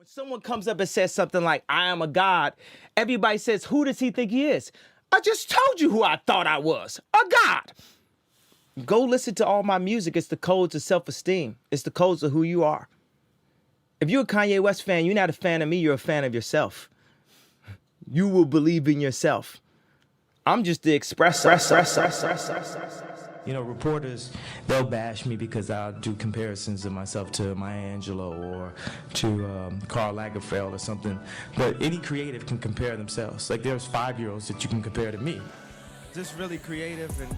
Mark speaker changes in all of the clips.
Speaker 1: When someone comes up and says something like, I am a god, everybody says, who does he think he is? I just told you who I thought I was, a god. Go listen to all my music. It's the codes of self-esteem. It's the codes of who you are. If you're a Kanye West fan, you're not a fan of me, you're a fan of yourself. You will believe in yourself. I'm just the expressor.
Speaker 2: You know, reporters, they'll bash me because I'll do comparisons of myself to Maya Angelou or to Karl Lagerfeld or something. But any creative can compare themselves. Like there's 5-year-olds that you can compare to me.
Speaker 3: Just really creative, and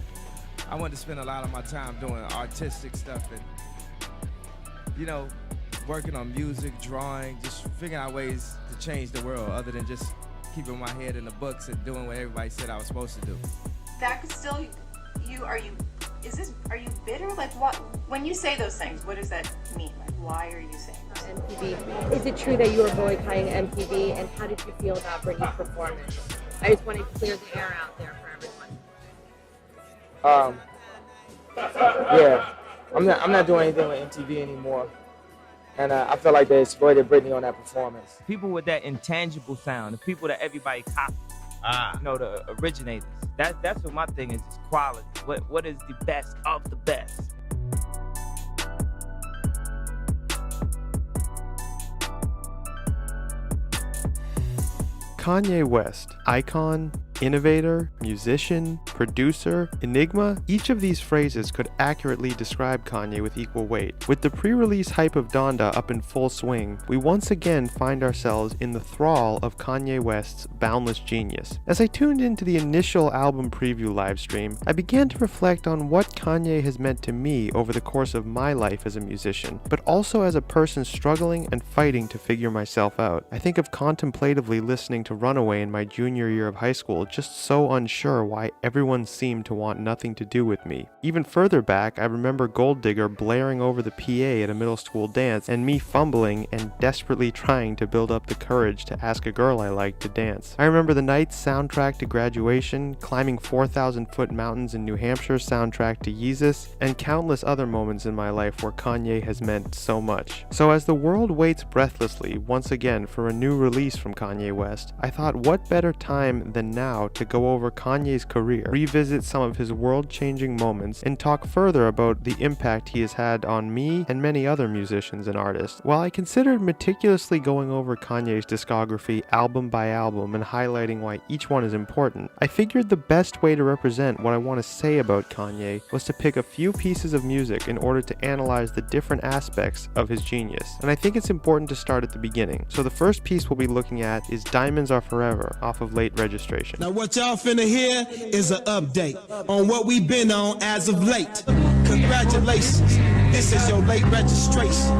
Speaker 3: I want to spend a lot of my time doing artistic stuff and, you know, working on music, drawing, just figuring out ways to change the world other than just keeping my head in the books and doing what everybody said I was supposed to do.
Speaker 4: That could still, are you bitter? Like what, when you say those things, what does that mean? Like why are you saying that?
Speaker 5: MTV. Is it true that you were boycotting MTV, and how did you feel about Britney's performance? I just want to clear the air out there for everyone.
Speaker 1: Yeah, I'm not doing anything with MTV anymore. And I feel like they exploited Britney on that performance. People with that intangible sound, the people that everybody copies, you know, the originators. That's what my thing is quality. What is the best of the best?
Speaker 6: Kanye West, icon, innovator, musician, producer, enigma, each of these phrases could accurately describe Kanye with equal weight. With the pre-release hype of Donda up in full swing, we once again find ourselves in the thrall of Kanye West's boundless genius. As I tuned into the initial album preview livestream, I began to reflect on what Kanye has meant to me over the course of my life as a musician, but also as a person struggling and fighting to figure myself out. I think of contemplatively listening to Runaway in my junior year of high school, just so unsure why everyone seemed to want nothing to do with me. Even further back, I remember Gold Digger blaring over the PA at a middle school dance and me fumbling and desperately trying to build up the courage to ask a girl I liked to dance. I remember the Night's soundtrack to Graduation, climbing 4,000-foot mountains in New Hampshire soundtrack to Yeezus, and countless other moments in my life where Kanye has meant so much. So as the world waits breathlessly once again for a new release from Kanye West, I thought what better time than now to go over Kanye's career, revisit some of his world-changing moments, and talk further about the impact he has had on me and many other musicians and artists. While I considered meticulously going over Kanye's discography album by album and highlighting why each one is important, I figured the best way to represent what I want to say about Kanye was to pick a few pieces of music in order to analyze the different aspects of his genius. And I think it's important to start at the beginning. So the first piece we'll be looking at is Diamonds Are Forever off of Late Registration.
Speaker 7: Now what y'all finna hear is an update on what we've been on as of late. Congratulations, this is your late registration.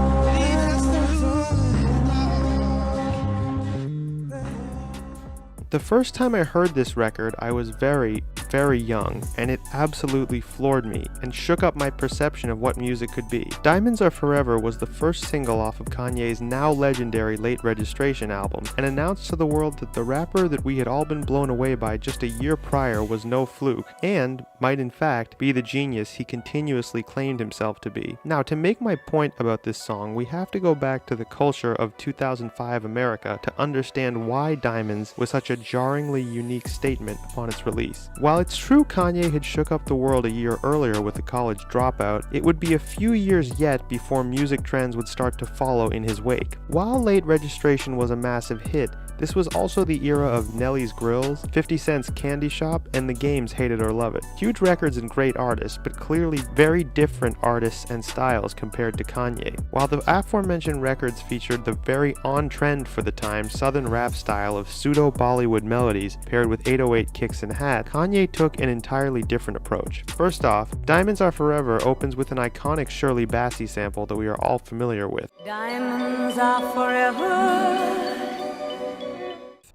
Speaker 6: The first time I heard this record, I was very, very young, and it absolutely floored me and shook up my perception of what music could be. Diamonds Are Forever was the first single off of Kanye's now legendary Late Registration album, and announced to the world that the rapper that we had all been blown away by just a year prior was no fluke, and might in fact be the genius he continuously claimed himself to be. Now, to make my point about this song, we have to go back to the culture of 2005 America to understand why Diamonds was such a jarringly unique statement upon its release. While it's true Kanye had shook up the world a year earlier with The College Dropout, it would be a few years yet before music trends would start to follow in his wake. While Late Registration was a massive hit, this was also the era of Nelly's Grills, 50 Cent's Candy Shop, and The Game's Hate It or Love It. Huge records and great artists, but clearly very different artists and styles compared to Kanye. While the aforementioned records featured the very on-trend for the time southern rap style of pseudo-Bollywood melodies paired with 808 kicks and hat, Kanye took an entirely different approach. First off, Diamonds Are Forever opens with an iconic Shirley Bassey sample that we are all familiar with.
Speaker 8: Diamonds are forever.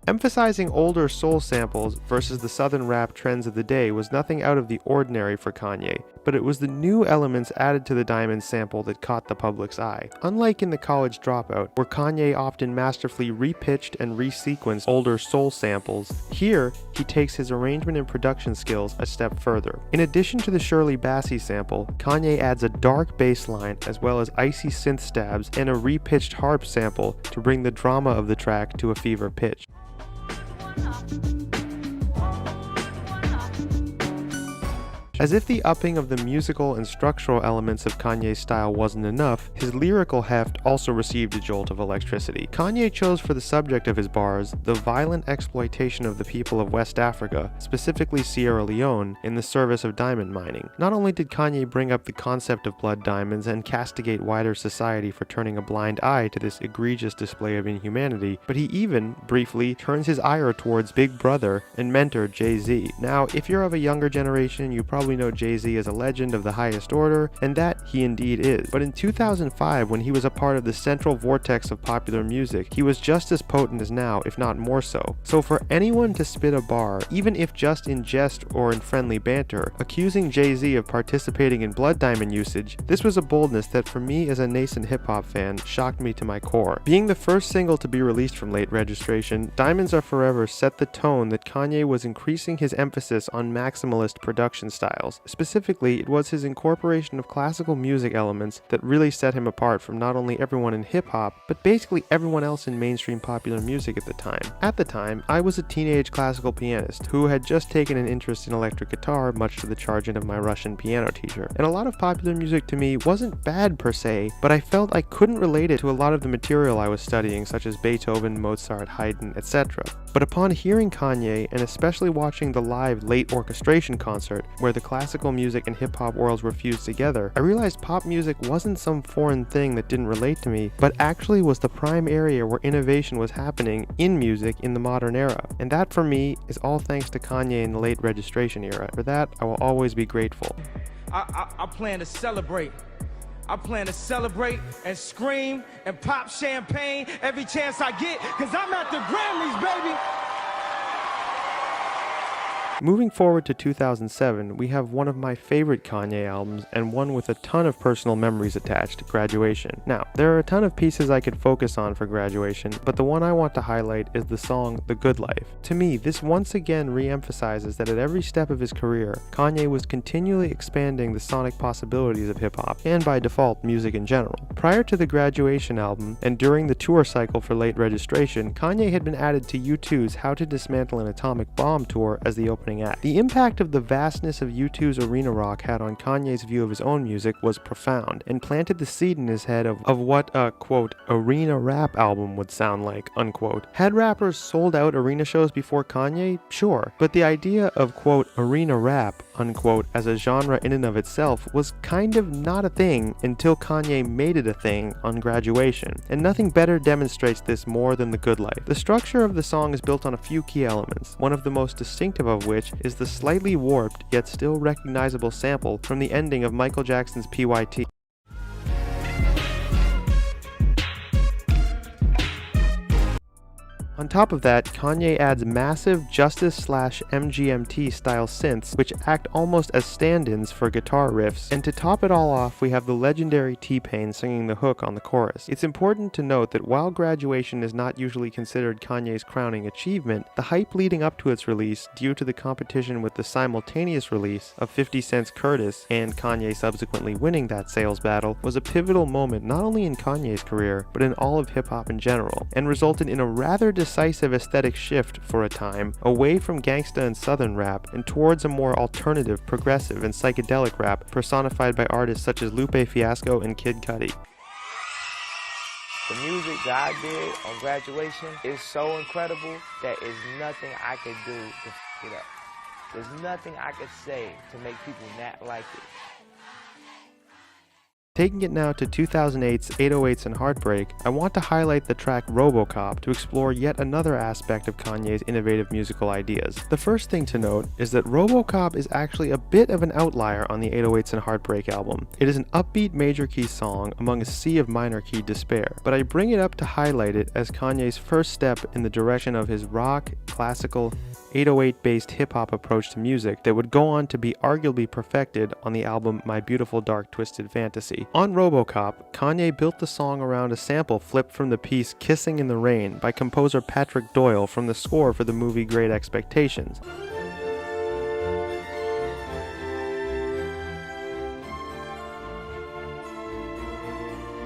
Speaker 6: Emphasizing older soul samples versus the southern rap trends of the day was nothing out of the ordinary for Kanye, but it was the new elements added to the Diamond sample that caught the public's eye. Unlike in The College Dropout, where Kanye often masterfully repitched and resequenced older soul samples, here he takes his arrangement and production skills a step further. In addition to the Shirley Bassey sample, Kanye adds a dark bass line as well as icy synth stabs and a repitched harp sample to bring the drama of the track to a fever pitch. As if the upping of the musical and structural elements of Kanye's style wasn't enough, his lyrical heft also received a jolt of electricity. Kanye chose for the subject of his bars the violent exploitation of the people of West Africa, specifically Sierra Leone, in the service of diamond mining. Not only did Kanye bring up the concept of blood diamonds and castigate wider society for turning a blind eye to this egregious display of inhumanity, but he even, briefly, turns his ire towards Big Brother and mentor Jay-Z. Now, if you're of a younger generation, you probably know Jay-Z as a legend of the highest order, and that he indeed is. But in 2005, when he was a part of the central vortex of popular music, he was just as potent as now, if not more so. So for anyone to spit a bar, even if just in jest or in friendly banter, accusing Jay-Z of participating in blood diamond usage, this was a boldness that for me as a nascent hip-hop fan shocked me to my core. Being the first single to be released from Late Registration, Diamonds Are Forever set the tone that Kanye was increasing his emphasis on maximalist production styles. Specifically, it was his incorporation of classical music elements that really set him apart from not only everyone in hip-hop, but basically everyone else in mainstream popular music at the time. At the time, I was a teenage classical pianist who had just taken an interest in electric guitar, much to the chagrin of my Russian piano teacher. And a lot of popular music to me wasn't bad per se, but I felt I couldn't relate it to a lot of the material I was studying, such as Beethoven, Mozart, Haydn, etc. But upon hearing Kanye, and especially watching the live Late Orchestration concert, where the classical music and hip-hop worlds were fused together, I realized pop music wasn't some foreign thing that didn't relate to me, but actually was the prime area where innovation was happening in music in the modern era. And that for me is all thanks to Kanye in the Late Registration era. For that, I will always be grateful.
Speaker 3: I plan to celebrate. I plan to celebrate and scream and pop champagne every chance I get, because I'm at the Grammys, baby.
Speaker 6: Moving forward to 2007, we have one of my favorite Kanye albums, and one with a ton of personal memories attached, Graduation. Now, there are a ton of pieces I could focus on for Graduation, but the one I want to highlight is the song The Good Life. To me, this once again re-emphasizes that at every step of his career, Kanye was continually expanding the sonic possibilities of hip-hop, and by default, music in general. Prior to the Graduation album, and during the tour cycle for Late Registration, Kanye had been added to U2's How to Dismantle an Atomic Bomb tour as the opening act. The impact of the vastness of U2's arena rock had on Kanye's view of his own music was profound, and planted the seed in his head of what a, quote, arena rap album would sound like, unquote. Had rappers sold out arena shows before Kanye? Sure. But the idea of, quote, arena rap, unquote, as a genre in and of itself was kind of not a thing until Kanye made it a thing on Graduation, and nothing better demonstrates this more than The Good Life. The structure of the song is built on a few key elements, one of the most distinctive of which is the slightly warped yet still recognizable sample from the ending of Michael Jackson's PYT. On top of that, Kanye adds massive Justice/MGMT style synths, which act almost as stand-ins for guitar riffs, and to top it all off, we have the legendary T-Pain singing the hook on the chorus. It's important to note that while Graduation is not usually considered Kanye's crowning achievement, the hype leading up to its release, due to the competition with the simultaneous release of 50 Cent's Curtis, and Kanye subsequently winning that sales battle, was a pivotal moment not only in Kanye's career, but in all of hip-hop in general, and resulted in a rather decisive aesthetic shift for a time, away from gangsta and southern rap and towards a more alternative, progressive, and psychedelic rap personified by artists such as Lupe Fiasco and Kid Cudi.
Speaker 8: The music that I did on Graduation is so incredible that there's nothing I could do to f it up. There's nothing I could say to make people not like it.
Speaker 6: Taking it now to 2008's 808s and Heartbreak, I want to highlight the track Robocop to explore yet another aspect of Kanye's innovative musical ideas. The first thing to note is that Robocop is actually a bit of an outlier on the 808s and Heartbreak album. It is an upbeat major key song among a sea of minor key despair, but I bring it up to highlight it as Kanye's first step in the direction of his rock, classical, 808-based hip-hop approach to music that would go on to be arguably perfected on the album My Beautiful Dark Twisted Fantasy. On Robocop, Kanye built the song around a sample flipped from the piece Kissing in the Rain by composer Patrick Doyle from the score for the movie Great Expectations.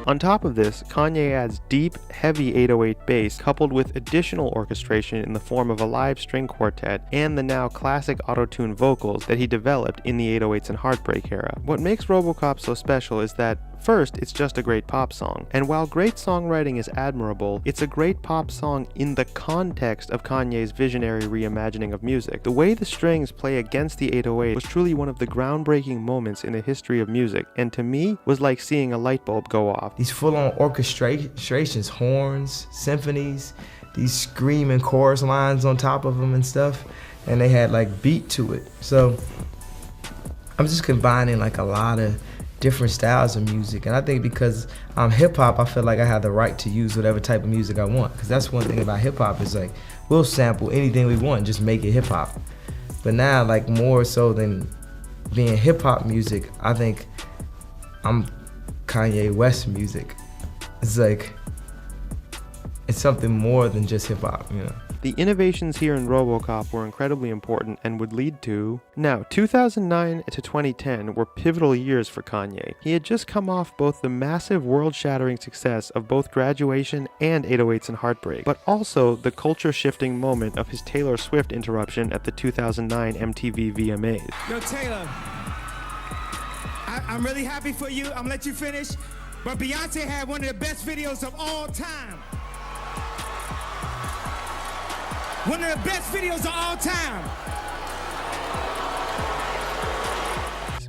Speaker 6: On top of this, Kanye adds deep, heavy 808 bass coupled with additional orchestration in the form of a live string quartet and the now classic auto-tune vocals that he developed in the 808s and Heartbreak era. What makes Robocop so special is that first, it's just a great pop song, and while great songwriting is admirable, it's a great pop song in the context of Kanye's visionary reimagining of music. The way the strings play against the 808 was truly one of the groundbreaking moments in the history of music, and to me, was like seeing a light bulb go off.
Speaker 3: These full-on orchestrations, horns, symphonies, these screaming chorus lines on top of them and stuff, and they had like beat to it. So I'm just combining like a lot of different styles of music, and I think because I'm hip-hop, I feel like I have the right to use whatever type of music I want, because that's one thing about hip-hop is like we'll sample anything we want, just make it hip-hop. But now, like more so than being hip-hop music, I think I'm Kanye West music. It's like it's something more than just hip-hop, you know.
Speaker 6: The innovations here in Robocop were incredibly important and would lead to... Now, 2009 to 2010 were pivotal years for Kanye. He had just come off both the massive world-shattering success of both Graduation and 808s and Heartbreak, but also the culture-shifting moment of his Taylor Swift interruption at the 2009 MTV VMAs.
Speaker 7: Yo, Taylor, I'm really happy for you. I'm gonna let you finish. But Beyonce had one of the best videos of all time. One of the best videos of all time.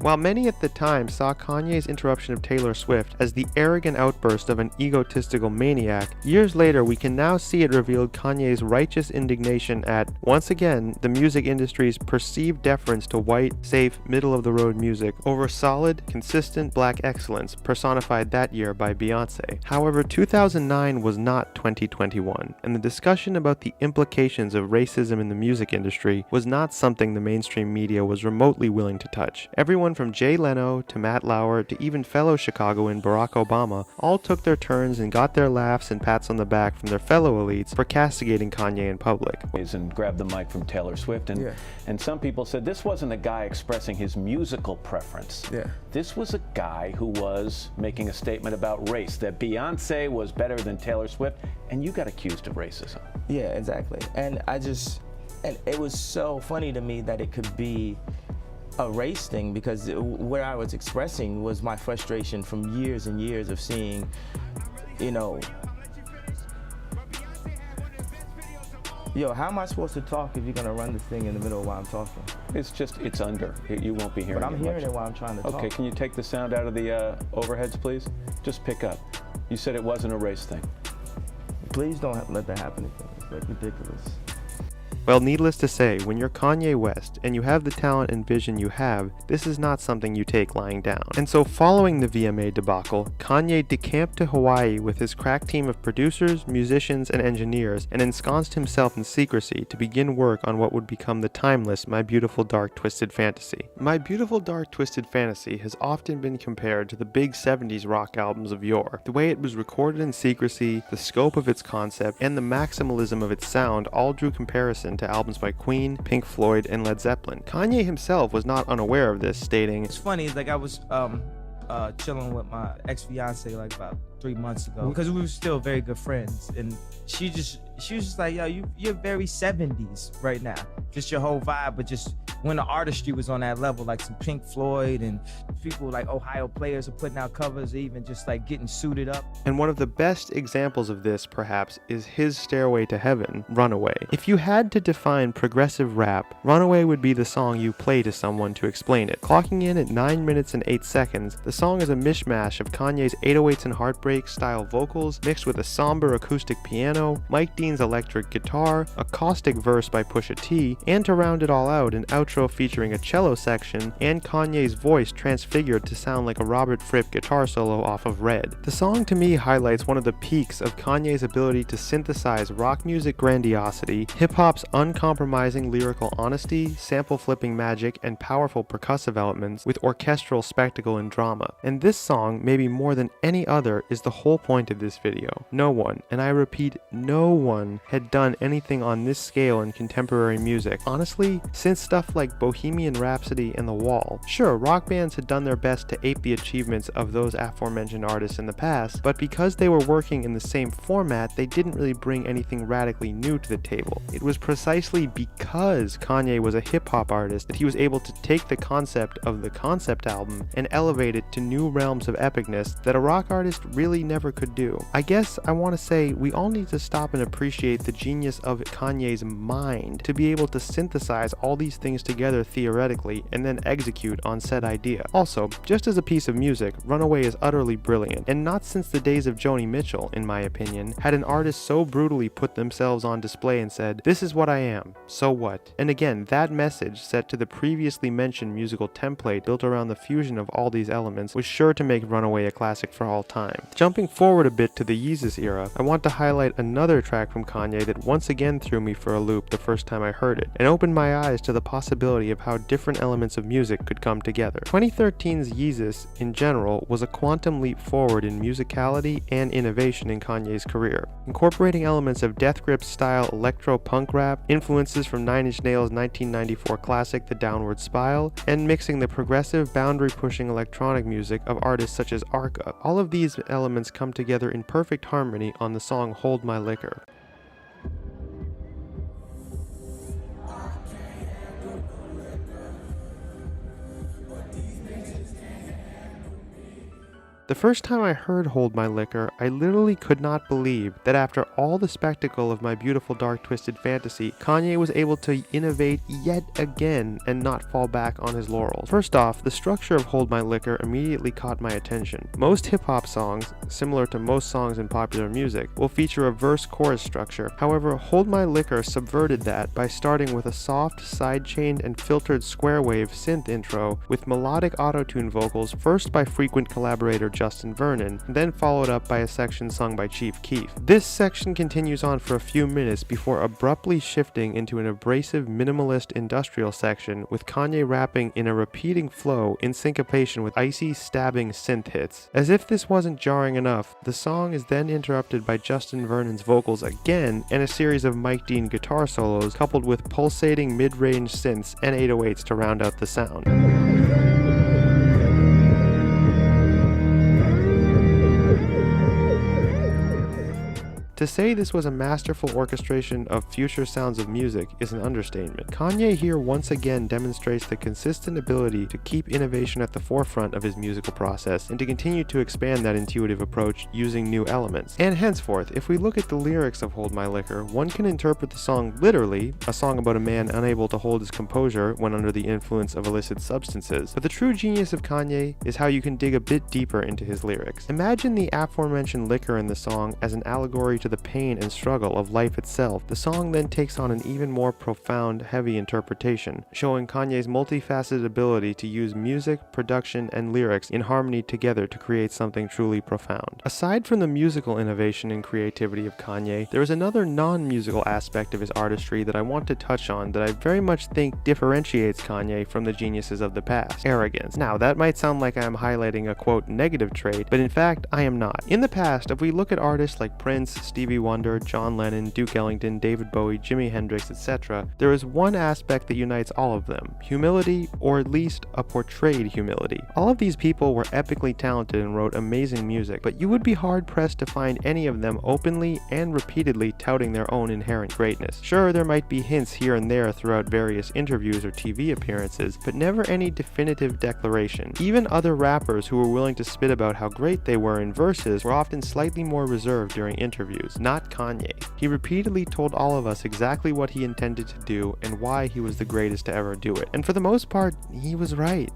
Speaker 6: While many at the time saw Kanye's interruption of Taylor Swift as the arrogant outburst of an egotistical maniac, years later we can now see it revealed Kanye's righteous indignation at, once again, the music industry's perceived deference to white, safe, middle-of-the-road music over solid, consistent black excellence personified that year by Beyonce. However, 2009 was not 2021, and the discussion about the implications of racism in the music industry was not something the mainstream media was remotely willing to touch. Everyone from Jay Leno to Matt Lauer to even fellow Chicagoan Barack Obama all took their turns and got their laughs and pats on the back from their fellow elites for castigating Kanye in public.
Speaker 9: And grabbed the mic from Taylor Swift, and some people said this wasn't a guy expressing his musical preference. This was a guy who was making a statement about race, that Beyonce was better than Taylor Swift, and you got accused of racism.
Speaker 10: Yeah, exactly. And it was so funny to me that it could be a race thing, because what I was expressing was my frustration from years and years of seeing, you know, yo, how am I supposed to talk if you're gonna run this thing in the middle while I'm talking?
Speaker 9: It's under. You won't be hearing it.
Speaker 10: But I'm hearing it while I'm trying to talk.
Speaker 9: Okay, can you take the sound out of the overheads, please? Just pick up. You said it wasn't a race thing.
Speaker 10: Please don't let that happen again. It's like ridiculous.
Speaker 6: Well, needless to say, when you're Kanye West and you have the talent and vision you have, this is not something you take lying down. And so following the VMA debacle, Kanye decamped to Hawaii with his crack team of producers, musicians, and engineers and ensconced himself in secrecy to begin work on what would become the timeless My Beautiful Dark Twisted Fantasy. My Beautiful Dark Twisted Fantasy has often been compared to the big 70s rock albums of yore. The way it was recorded in secrecy, the scope of its concept, and the maximalism of its sound all drew comparison to albums by Queen, Pink Floyd, and Led Zeppelin. Kanye himself was not unaware of this, stating,
Speaker 3: It's funny, it's like I was chilling with my ex-fiance like about 3 months ago, because we were still very good friends, and she was just like, yo, you're very 70s right now, just your whole vibe, but just when the artistry was on that level, like some Pink Floyd and people like Ohio Players are putting out covers, even just like getting suited up.
Speaker 6: And one of the best examples of this, perhaps, is his Stairway to Heaven, Runaway. If you had to define progressive rap, Runaway would be the song you play to someone to explain it. Clocking in at 9 minutes and 8 seconds, the song is a mishmash of Kanye's 808s and Heartbreak style vocals mixed with a somber acoustic piano, Mike Dean's electric guitar, a caustic verse by Pusha T, and to round it all out, an outro featuring a cello section and Kanye's voice transfigured to sound like a Robert Fripp guitar solo off of Red. The song to me highlights one of the peaks of Kanye's ability to synthesize rock music grandiosity, hip-hop's uncompromising lyrical honesty, sample flipping magic, and powerful percussive elements with orchestral spectacle and drama. And this song, maybe more than any other, is the whole point of this video. No one, and I repeat, no one, had done anything on this scale in contemporary music. Honestly, since stuff like Bohemian Rhapsody and The Wall. Sure, rock bands had done their best to ape the achievements of those aforementioned artists in the past, but because they were working in the same format, they didn't really bring anything radically new to the table. It was precisely because Kanye was a hip-hop artist that he was able to take the concept of the concept album and elevate it to new realms of epicness that a rock artist really never could do. I guess I want to say we all need to stop and appreciate the genius of Kanye's mind to be able to synthesize all these things together theoretically and then execute on said idea. Also, just as a piece of music, Runaway is utterly brilliant, and not since the days of Joni Mitchell, in my opinion, had an artist so brutally put themselves on display and said, "This is what I am, so what?" And again, that message, set to the previously mentioned musical template built around the fusion of all these elements, was sure to make Runaway a classic for all time. Jumping forward a bit to the Yeezus era, I want to highlight another track from Kanye that once again threw me for a loop the first time I heard it, and opened my eyes to the possibility of how different elements of music could come together. 2013's Yeezus, in general, was a quantum leap forward in musicality and innovation in Kanye's career, incorporating elements of Death Grip style electro-punk rap, influences from 9 Inch Nails' 1994 classic The Downward Spiral, and mixing the progressive, boundary-pushing electronic music of artists such as Arca. All of these elements come together in perfect harmony on the song Hold My Liquor. The first time I heard Hold My Liquor, I literally could not believe that after all the spectacle of My Beautiful Dark Twisted Fantasy, Kanye was able to innovate yet again and not fall back on his laurels. First off, the structure of Hold My Liquor immediately caught my attention. Most hip-hop songs, similar to most songs in popular music, will feature a verse-chorus structure. However, Hold My Liquor subverted that by starting with a soft, side-chained, and filtered square wave synth intro with melodic auto-tune vocals, first by frequent collaborator Justin Vernon, and then followed up by a section sung by Chief Keef. This section continues on for a few minutes before abruptly shifting into an abrasive minimalist industrial section with Kanye rapping in a repeating flow in syncopation with icy stabbing synth hits. As if this wasn't jarring enough, the song is then interrupted by Justin Vernon's vocals again and a series of Mike Dean guitar solos coupled with pulsating mid-range synths and 808s to round out the sound. To say this was a masterful orchestration of future sounds of music is an understatement. Kanye here once again demonstrates the consistent ability to keep innovation at the forefront of his musical process and to continue to expand that intuitive approach using new elements. And henceforth, if we look at the lyrics of Hold My Liquor, one can interpret the song literally, a song about a man unable to hold his composure when under the influence of illicit substances. But the true genius of Kanye is how you can dig a bit deeper into his lyrics. Imagine the aforementioned liquor in the song as an allegory to the pain and struggle of life itself. The song then takes on an even more profound, heavy interpretation, showing Kanye's multifaceted ability to use music, production, and lyrics in harmony together to create something truly profound. Aside from the musical innovation and creativity of Kanye, there is another non-musical aspect of his artistry that I want to touch on that I very much think differentiates Kanye from the geniuses of the past: arrogance. Now, that might sound like I am highlighting a quote negative trait, but in fact, I am not. In the past, if we look at artists like Prince, Stevie Wonder, John Lennon, Duke Ellington, David Bowie, Jimi Hendrix, etc., there is one aspect that unites all of them: humility, or at least a portrayed humility. All of these people were epically talented and wrote amazing music, but you would be hard-pressed to find any of them openly and repeatedly touting their own inherent greatness. Sure, there might be hints here and there throughout various interviews or TV appearances, but never any definitive declaration. Even other rappers who were willing to spit about how great they were in verses were often slightly more reserved during interviews. Not Kanye. He repeatedly told all of us exactly what he intended to do and why he was the greatest to ever do it. And for the most part, he was right.